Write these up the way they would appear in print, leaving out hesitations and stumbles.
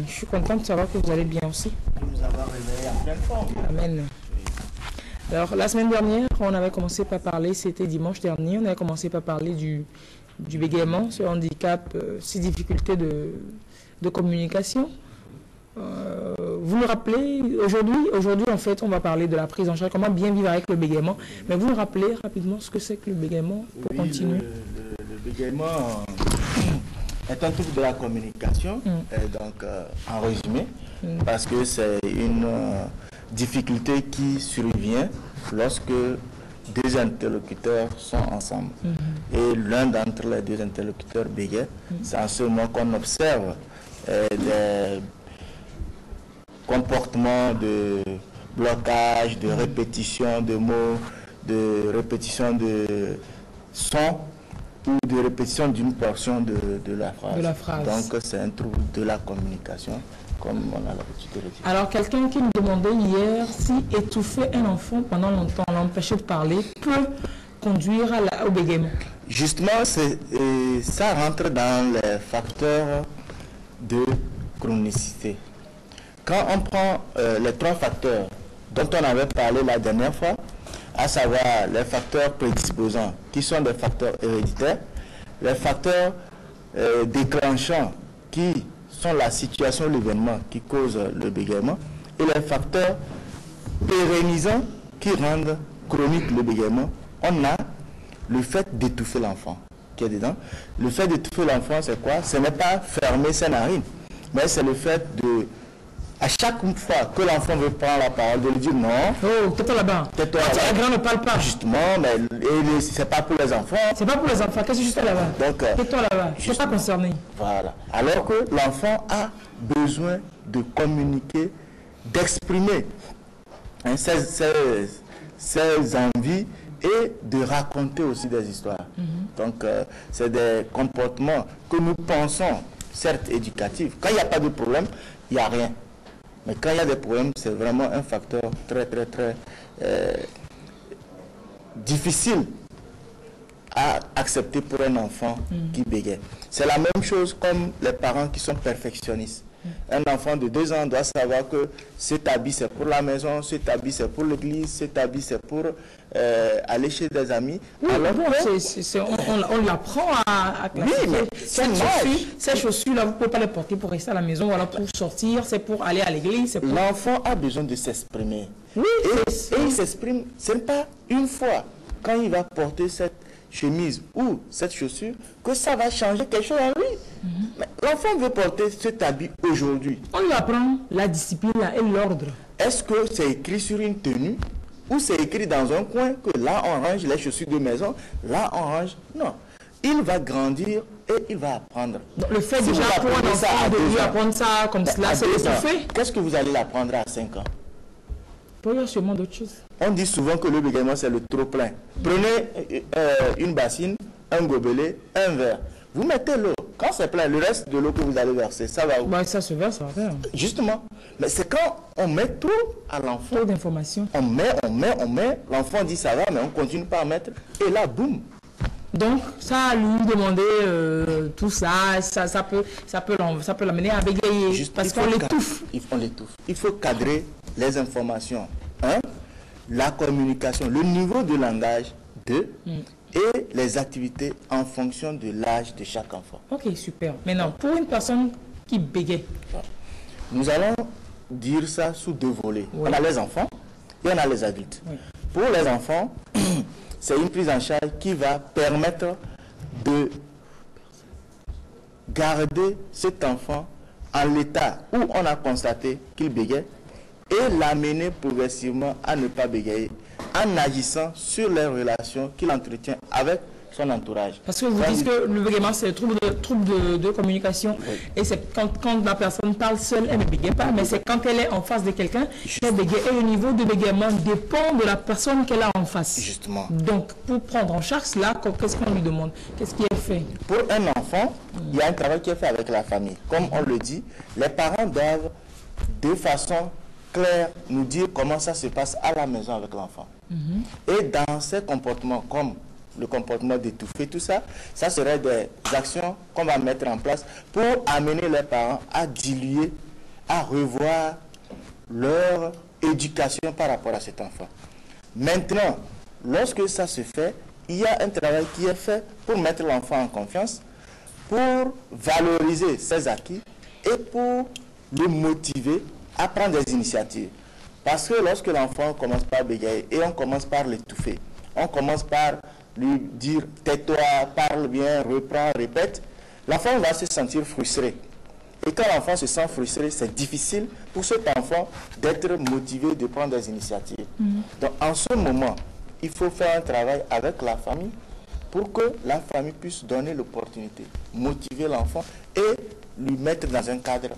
Je suis contente de savoir que vous allez bien aussi. Nous avons réveillé en pleine forme. Amen. Alors, la semaine dernière, on avait commencé par parler, c'était dimanche dernier, on avait commencé par parler du bégaiement, ce handicap, ces difficultés de communication. Vous me rappelez, aujourd'hui en fait, on va parler de la prise en charge, comment bien vivre avec le bégaiement. Mais vous me rappelez rapidement ce que c'est que le bégaiement pour continuer. Le bégaiement est un trouble de la communication, donc en résumé, parce que c'est une difficulté qui survient lorsque deux interlocuteurs sont ensemble. Et l'un d'entre les deux interlocuteurs bégaye. C'est en ce moment qu'on observe des comportements de blocage, de répétition de mots, de répétition de sons ou de répétition d'une portion de la phrase. Donc c'est un trouble de la communication, comme on a l'habitude de le dire. Alors quelqu'un qui me demandait hier si étouffer un enfant pendant longtemps, l'empêcher de parler, peut conduire au bégaiement. Justement, ça rentre dans les facteurs de chronicité. Quand on prend les trois facteurs dont on avait parlé la dernière fois, à savoir les facteurs prédisposants, qui sont des facteurs héréditaires, les facteurs déclenchants, qui sont la situation, l'événement qui cause le bégaiement, et les facteurs pérennisants qui rendent chronique le bégaiement, on a le fait d'étouffer l'enfant qui est dedans. Le fait d'étouffer l'enfant, c'est quoi? Ce n'est pas fermer ses narines, mais c'est le fait de... À chaque fois que l'enfant veut prendre la parole, de lui dire non. Oh, tais-toi là-bas. Tais-toi là-bas. Les grands ne parlent pas. Justement, mais c'est pas pour les enfants. C'est pas pour les enfants. Qu'est-ce que juste là-bas? Donc, tais-toi là-bas. Je ne suis pas concerné. Voilà. Alors que l'enfant a besoin de communiquer, d'exprimer ses envies et de raconter aussi des histoires. Donc, c'est des comportements que nous pensons, certes éducatifs. Quand il n'y a pas de problème, il n'y a rien. Mais quand il y a des problèmes, c'est vraiment un facteur très difficile à accepter pour un enfant qui bégaye. C'est la même chose comme les parents qui sont perfectionnistes. Un enfant de 2 ans doit savoir que cet habit c'est pour la maison, cet habit c'est pour l'église, cet habit c'est pour aller chez des amis. Oui, alors on l'apprend à classifier. Oui, ces chaussures-là, vous ne pouvez pas les porter pour rester à la maison, voilà, pour sortir, c'est pour aller à l'église. Pour... L'enfant a besoin de s'exprimer. Oui, et il s'exprime, ce n'est pas une fois quand il va porter cette chemise ou cette chaussure que ça va changer quelque chose en lui. L'enfant veut porter cet habit aujourd'hui. On lui apprend la discipline et l'ordre. Est-ce que c'est écrit sur une tenue ou c'est écrit dans un coin que là on range les chaussures de maison, là on range... Non. Il va grandir et il va apprendre. Donc, le fait déjà pour un enfant de lui apprendre ça comme cela, c'est l'étouffer. Qu'est-ce que vous allez l'apprendre à 5 ans? Il y a sûrement d'autres choses. On dit souvent que le bégaiement c'est le trop plein. Prenez une bassine, un gobelet, un verre. Vous mettez l'eau. Quand c'est plein, le reste de l'eau que vous allez verser, ça va où? Bah, ça se verse, ça va faire. Justement. Mais c'est quand on met tout à l'enfant. Trop d'informations. On met. L'enfant dit ça va, mais on continue pas à mettre. Et là, boum. Donc, ça lui demander tout ça, ça peut l'amener à bégayer. Juste parce qu'on l'étouffe. On l'étouffe. Il faut cadrer les informations. La communication, le niveau de langage, et les activités en fonction de l'âge de chaque enfant. Ok, super. Maintenant, pour une personne qui bégaye. Nous allons dire ça sous 2 volets. Oui. On a les enfants et on a les adultes. Oui. Pour les enfants, c'est une prise en charge qui va permettre de garder cet enfant en l'état où on a constaté qu'il bégaye et l'amener progressivement à ne pas bégayer en agissant sur les relations qu'il entretient avec son entourage. Parce que vous dites que le bégaiement, c'est le trouble de communication. Oui. Et c'est quand la personne parle seule, elle ne bégaye pas, mais c'est quand elle est en face de quelqu'un qu'elle bégaye. Et le niveau de bégaiement dépend de la personne qu'elle a en face. Justement. Donc, pour prendre en charge cela, qu'est-ce qu'on lui demande? Qu'est-ce qui est fait? Pour un enfant, il y a un travail qui est fait avec la famille. Comme on le dit, les parents doivent, de façon claire, nous dire comment ça se passe à la maison avec l'enfant. Et dans ces comportements, comme le comportement d'étouffer, tout ça, ça serait des actions qu'on va mettre en place pour amener les parents à diluer à revoir leur éducation par rapport à cet enfant. Maintenant, lorsque ça se fait, il y a un travail qui est fait pour mettre l'enfant en confiance, pour valoriser ses acquis et pour le motiver à prendre des initiatives. Parce que lorsque l'enfant commence par bégayer et on commence par l'étouffer, on commence par lui dire « tais-toi, parle bien, reprends, répète », l'enfant va se sentir frustré. Et quand l'enfant se sent frustré, c'est difficile pour cet enfant d'être motivé de prendre des initiatives. Donc en ce moment, il faut faire un travail avec la famille pour que la famille puisse donner l'opportunité, motiver l'enfant et lui mettre dans un cadre.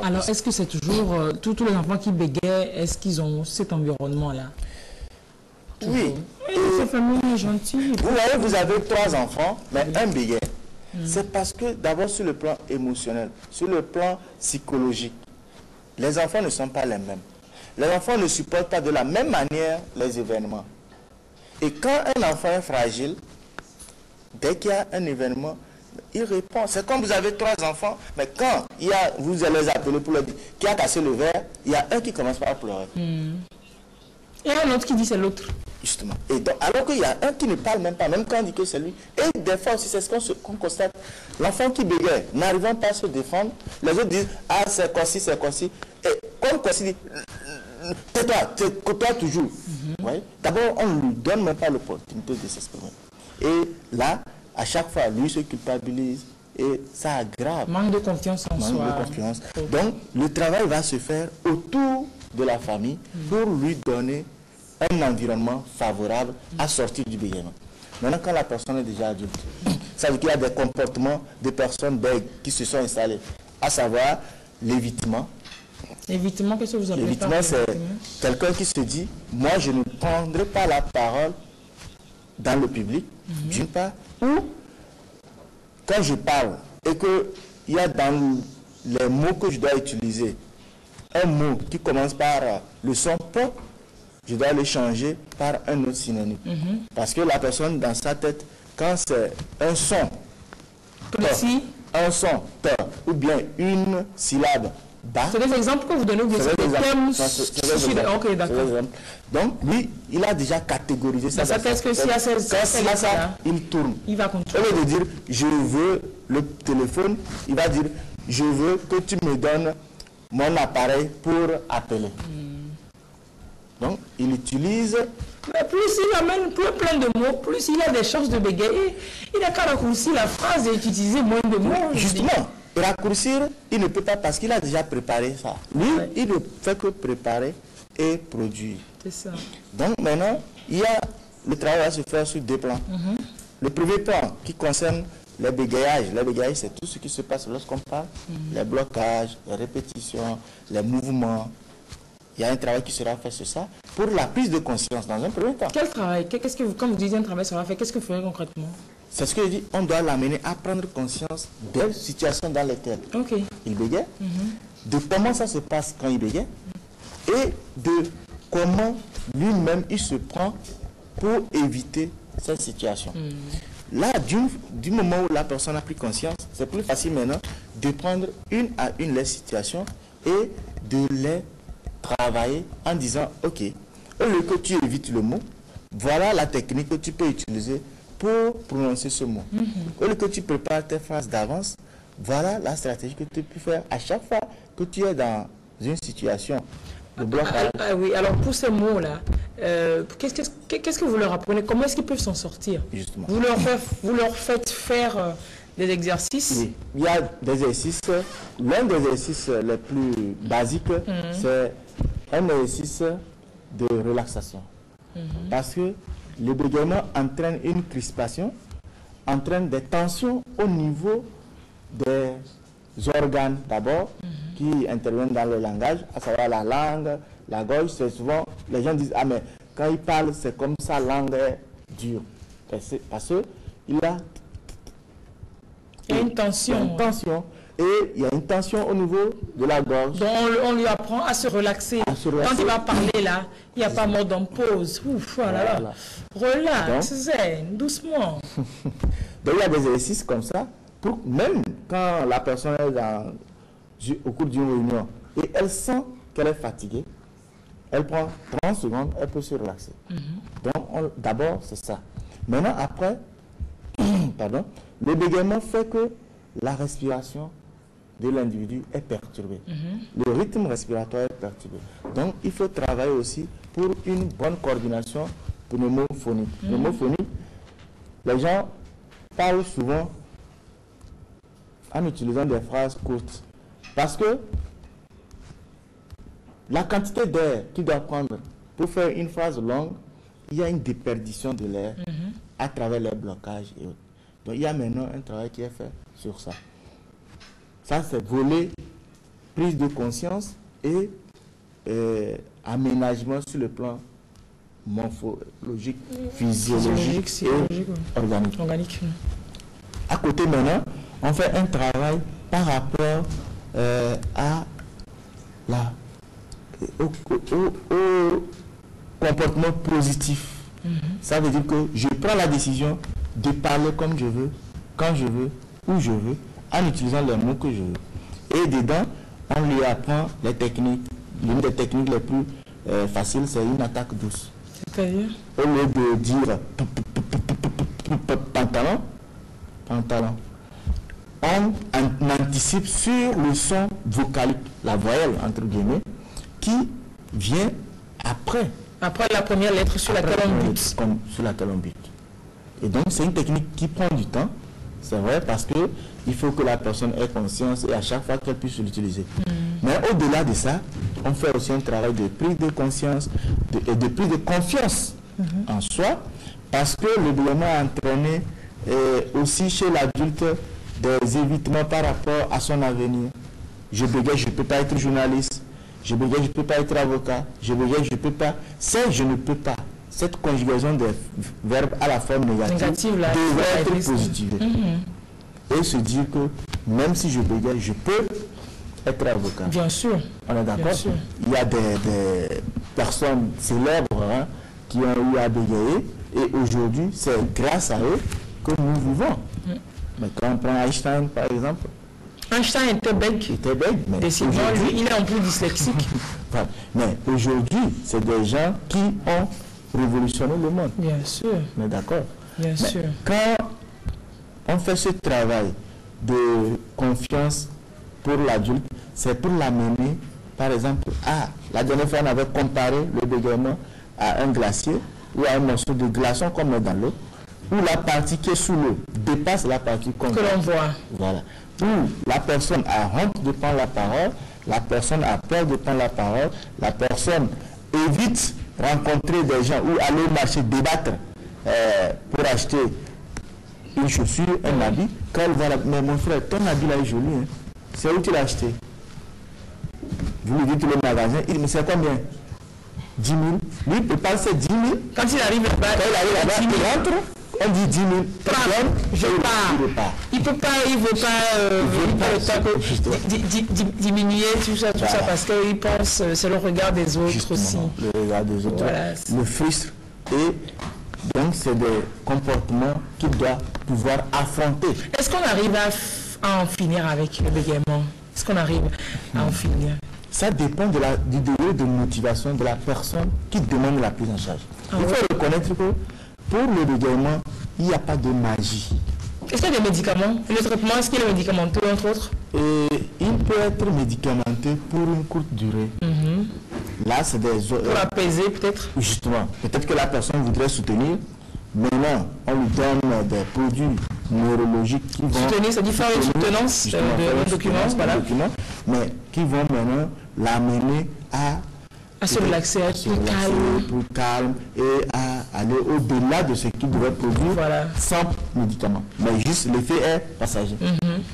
Alors, est-ce que c'est toujours tous les enfants qui bégayent, est-ce qu'ils ont cet environnement-là? Oui. Cette famille est gentille. Vous voyez, vous avez 3 enfants, mais un bégaye. C'est parce que d'abord sur le plan émotionnel, sur le plan psychologique, les enfants ne sont pas les mêmes. Les enfants ne supportent pas de la même manière les événements. Et quand un enfant est fragile, dès qu'il y a un événement, il répond. C'est comme vous avez 3 enfants, mais quand vous allez les appeler pour leur dire qui a cassé le verre, il y a un qui commence par pleurer. Et un autre qui dit c'est l'autre. Justement. Et donc, alors qu'il y a un qui ne parle même pas, même quand on dit que c'est lui. Et des fois aussi, c'est ce qu'on constate. L'enfant qui bégaye, n'arrivant pas à se défendre, les autres disent ah c'est quoi ci, c'est quoi ci. Et comme quoi dit tais-toi, toi toujours. D'abord, on ne lui donne même pas l'opportunité de s'exprimer. Et là, à chaque fois, lui se culpabilise et ça aggrave. Manque de confiance en soi. Manque de confiance. Donc, le travail va se faire autour de la famille pour lui donner un environnement favorable à sortir du bégaiement. Maintenant, quand la personne est déjà adulte, ça veut dire qu'il y a des comportements de personnes bègues qui se sont installés, à savoir l'évitement. L'évitement, qu'est-ce que vous appelez? L'évitement, c'est quelqu'un qui se dit, moi je ne prendrai pas la parole dans le public, d'une part, ou quand je parle et qu'il y a dans les mots que je dois utiliser, un mot qui commence par le son « po », je dois le changer par un autre synonyme. Parce que la personne, dans sa tête, quand c'est un son, précis, un son, ou bien une syllabe, bas. C'est des exemples que vous donnez ou bien c'est des thèmes? Ok, d'accord. Donc, lui, il a déjà catégorisé ça. Ça qu'est-ce que s'il y a ça, il tourne. Il va continuer. Au lieu de dire, je veux le téléphone, il va dire, je veux que tu me donnes mon appareil pour appeler. Donc, il utilise... Mais plus il amène plein de mots, plus il a des chances de bégayer. Il n'a qu'à raccourcir la phrase et utiliser moins de mots. Justement, raccourcir, il ne peut pas parce qu'il a déjà préparé ça. Lui, il ne fait que préparer et produire. C'est ça. Donc, maintenant, le travail va se faire sur 2 plans. Le premier plan qui concerne les bégayages. Les bégayages, c'est tout ce qui se passe lorsqu'on parle. Les blocages, les répétitions, les mouvements. Il y a un travail qui sera fait sur ça pour la prise de conscience dans un premier temps. Quel travail? Quand vous dites un travail sera fait, qu'est-ce que vous ferez concrètement? C'est ce que je dis, on doit l'amener à prendre conscience des situations dans lesquelles il bégaye, de comment ça se passe quand il bégaye, et de comment lui-même il se prend pour éviter cette situation. Là, du moment où la personne a pris conscience, c'est plus facile maintenant de prendre une à une les situations et de les travailler en disant, ok, au lieu que tu évites le mot, voilà la technique que tu peux utiliser pour prononcer ce mot. Au lieu que tu prépares tes phrases d'avance, voilà la stratégie que tu peux faire à chaque fois que tu es dans une situation de blocage. Oui, alors pour ces mots-là, qu'est-ce que vous leur apprenez? Comment est-ce qu'ils peuvent s'en sortir? Justement. Vous leur faites faire des exercices? Oui, il y a des exercices. L'un des exercices les plus basiques, c'est un exercice de relaxation. Parce que le bégaiement entraîne une crispation, entraîne des tensions au niveau des organes d'abord, qui interviennent dans le langage, à savoir la langue, la gorge. C'est souvent, les gens disent, ah mais quand il parle, c'est comme sa langue est dure. Parce qu'il a... Il y a une tension. Et il y a une tension au niveau de la gorge. Donc on lui apprend à se relaxer. Quand il va parler là, il n'y a pas mode en pause. Ouf, voilà. Relax, zen, doucement. Donc il y a des exercices comme ça, pour, même quand la personne est au cours d'une réunion, et elle sent qu'elle est fatiguée, elle prend 30 secondes, elle peut se relaxer. Donc, d'abord, c'est ça. Maintenant, après, pardon, le bégaiement fait que la respiration de l'individu est perturbée. Le rythme respiratoire est perturbé. Donc, il faut travailler aussi pour une bonne coordination pneumophonique. Pneumophonique, les gens parlent souvent en utilisant des phrases courtes. Parce que la quantité d'air qu'il doit prendre pour faire une phrase longue, il y a une déperdition de l'air à travers les blocages et autres. Donc il y a maintenant un travail qui est fait sur ça. Ça, c'est volet prise de conscience et aménagement sur le plan morphologique, physiologique et organique. À côté maintenant, on fait un travail par rapport au comportement positif. Ça veut dire que je prends la décision de parler comme je veux, quand je veux, où je veux, en utilisant les mots que je veux. Et dedans, on lui apprend les techniques. L'une des techniques les plus faciles, c'est une attaque douce. C'est-à-dire, au lieu de dire pantalon, on anticipe sur le son vocalique, la voyelle entre guillemets, qui vient après. Après la première lettre sur laquelle on bute. Sur laquelle on bute. Et donc c'est une technique qui prend du temps, c'est vrai, parce que il faut que la personne ait conscience et à chaque fois qu'elle puisse l'utiliser. Mais au-delà de ça, on fait aussi un travail de prise de conscience et de prise de confiance en soi, parce que le bégaiement a entraîné aussi chez l'adulte des évitements par rapport à son avenir. Je bégaye, je ne peux pas être journaliste. Je bégaye, je ne peux pas être avocat. Je bégaye, je ne peux pas. C'est je ne peux pas. Cette conjugaison des verbes à la forme négative devrait être positive. Et se dire que même si je bégaye, je peux être avocat. Bien sûr. On est d'accord? Il y a des personnes célèbres qui ont eu à bégayer et aujourd'hui, c'est grâce à eux que nous vivons. Mais quand on prend Einstein, par exemple, Einstein était bègue. Mais décidément, lui, il est un peu dyslexique. Mais aujourd'hui, c'est des gens qui ont révolutionné le monde. Bien sûr. Mais d'accord. Bien sûr. Quand on fait ce travail de confiance pour l'adulte, c'est pour l'amener, par exemple, la dernière fois on avait comparé le bégaiement à un glacier ou à un morceau de glaçon comme dans l'eau, où la partie qui est sous l'eau dépasse la partie que l'on voit. Voilà. Où la personne a honte de prendre la parole, la personne a peur de prendre la parole, la personne évite rencontrer des gens ou aller au marché débattre pour acheter une chaussure, un habit. Quand elle voit mais mon frère, ton habit là est joli, hein. C'est où tu l'as acheté? Vous lui dites le magasin, il me sait combien? 10 000. Lui, il peut passer 10 000. Quand il arrive là-bas, il rentre, on dit 10 000. Je pars. Il peut pas, il veut pas diminuer tout ça parce qu'il pense, c'est le regard des autres. Justement, aussi. Le regard des autres. Voilà. Le frustre. Et donc, c'est des comportements qu'il doit pouvoir affronter. Est-ce qu'on arrive à en finir avec le bégaiement? Est-ce qu'on arrive à en finir? Ça dépend du degré de motivation de la personne qui demande la prise en charge. Il faut reconnaître que pour le bégaiement, il n'y a pas de magie. Est-ce qu'il y a des médicaments? Le traitement, est-ce qu'il est médicamenteux, entre autres? Il peut être médicamenté pour une courte durée. Là, c'est des... Pour apaiser, peut-être? Justement. Peut-être que la personne voudrait soutenir. Maintenant, on lui donne des produits neurologiques qui vont... Soutenir, c'est-à-dire faire une soutenance de documents, voilà. Mais qui vont maintenant l'amener à se relaxer, à être plus calme et à aller au-delà de ce qu'il devrait produire sans médicaments. Mais juste l'effet est passager.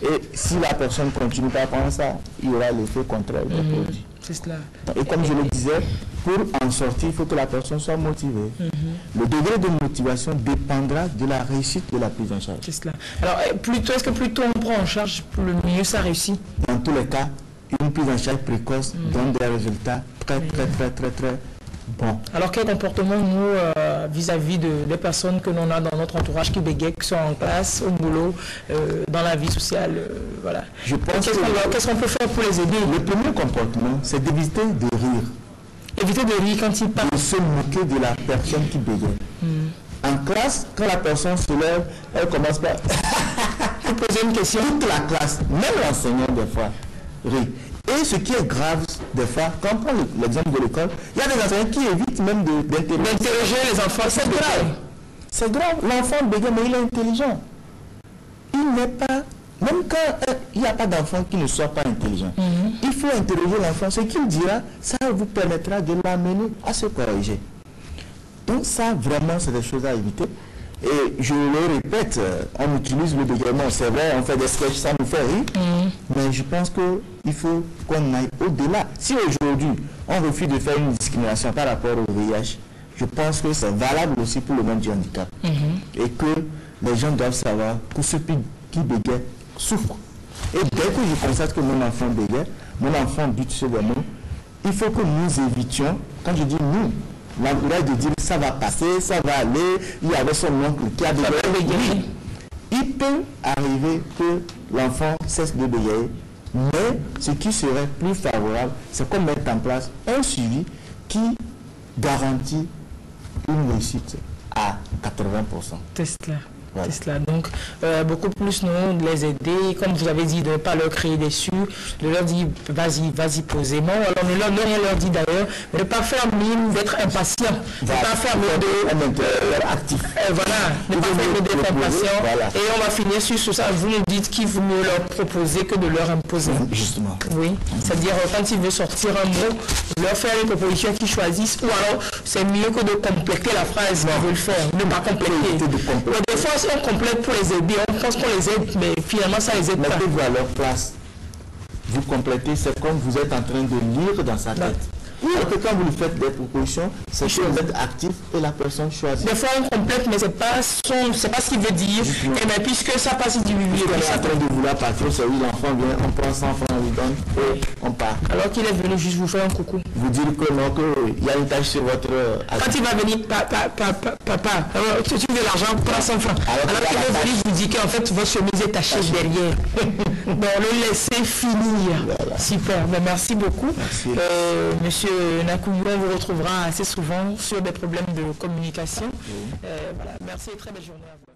Et si la personne continue pas à prendre ça, il y aura l'effet contraire du produit. C'est cela. Et comme je le disais, pour en sortir, il faut que la personne soit motivée. Le degré de motivation dépendra de la réussite de la prise en charge. C'est cela. Alors, est-ce que plus tôt on prend en charge, le mieux ça réussit? Dans tous les cas, une prise en charge précoce donne des résultats très bons. Alors, quel comportement nous vis-à-vis des personnes que l'on a dans notre entourage qui bégayent, qui sont en classe, au boulot, dans la vie sociale, voilà. Je pense qu'est-ce qu'on peut faire pour les aider? Le premier comportement, c'est d'éviter de rire. Éviter de rire quand il parle. De se moquer de la personne qui bégaye. En classe, quand la personne se lève, elle commence par poser une question. Toute la classe, même l'enseignant des fois, rit. Et ce qui est grave, des fois, quand on prend l'exemple de l'école, il y a des enseignants qui évitent même d'interroger les enfants. C'est grave. C'est grave. L'enfant bégaye, mais il est intelligent. Il n'est pas... Même quand il n'y a pas d'enfant qui ne soit pas intelligent, il faut interroger l'enfant. Ce qu'il dira, ça vous permettra de l'amener à se corriger. Donc ça, vraiment, c'est des choses à éviter. Et je le répète, on utilise le bégaiement, c'est vrai, on fait des sketchs, ça nous fait rire. Mais je pense qu'il faut qu'on aille au-delà. Si aujourd'hui, on refuse de faire une discrimination par rapport au VIH, je pense que c'est valable aussi pour le monde du handicap. Et que les gens doivent savoir que ceux qui bégayent souffrent. Et dès que je constate que mon enfant bégaye, mon enfant bute sur des mots, il faut que nous évitions, quand je dis nous, l'entourage de dire ça va passer, ça va aller, il y avait son oncle qui a bégayé. Il peut arriver que l'enfant cesse de bégayer, mais ce qui serait plus favorable, c'est qu'on mette en place un suivi qui garantit une réussite à 80%. Tesla. Voilà. Tesla. Donc, beaucoup plus nous de les aider, comme vous avez dit, de ne pas leur créer déçus, de leur dire vas-y posément. Alors ne rien leur dire d'ailleurs, mais de ne pas faire mine d'être impatient, de ne pas faire mine d'être actif. Voilà, ne pas faire mine d'être impatient. Voilà. Et on va finir sur ça. Vous nous dites qu'il vaut mieux leur proposer que de leur imposer. Justement. Oui, c'est-à-dire quand il veut sortir un mot, leur faire une proposition qu'ils choisissent, ou alors c'est mieux que de compléter la phrase qu'ils veulent faire, ne pas compléter. Des fois, on complète pour les aider, on pense qu'on les aide, mais finalement ça les aide pas. Mettez-vous à leur place. Vous complétez, c'est comme vous êtes en train de lire dans sa tête. Alors que quand vous lui faites des propositions, c'est que vous êtes actif et la personne choisit. Des fois on complète, mais c'est pas ce qu'il veut dire. Et mais puisque ça passe, il dit oui. On est en train de vouloir partir, c'est oui, l'enfant vient, on prend 100 francs, on lui donne et on part. Alors qu'il est venu juste vous faire un coucou. Vous dire que non, qu'il y a une tâche sur votre... Quand il va venir, papa, tu veux l'argent, prends 100 francs. Alors qu'il est venu, je vous dis qu'en fait, votre chemise est tachée derrière. Bon, le laisser finir. Voilà. Super, mais merci beaucoup. Merci. Monsieur Nakouyou, on vous retrouvera assez souvent sur des problèmes de communication. Voilà. Merci et très belle journée à vous.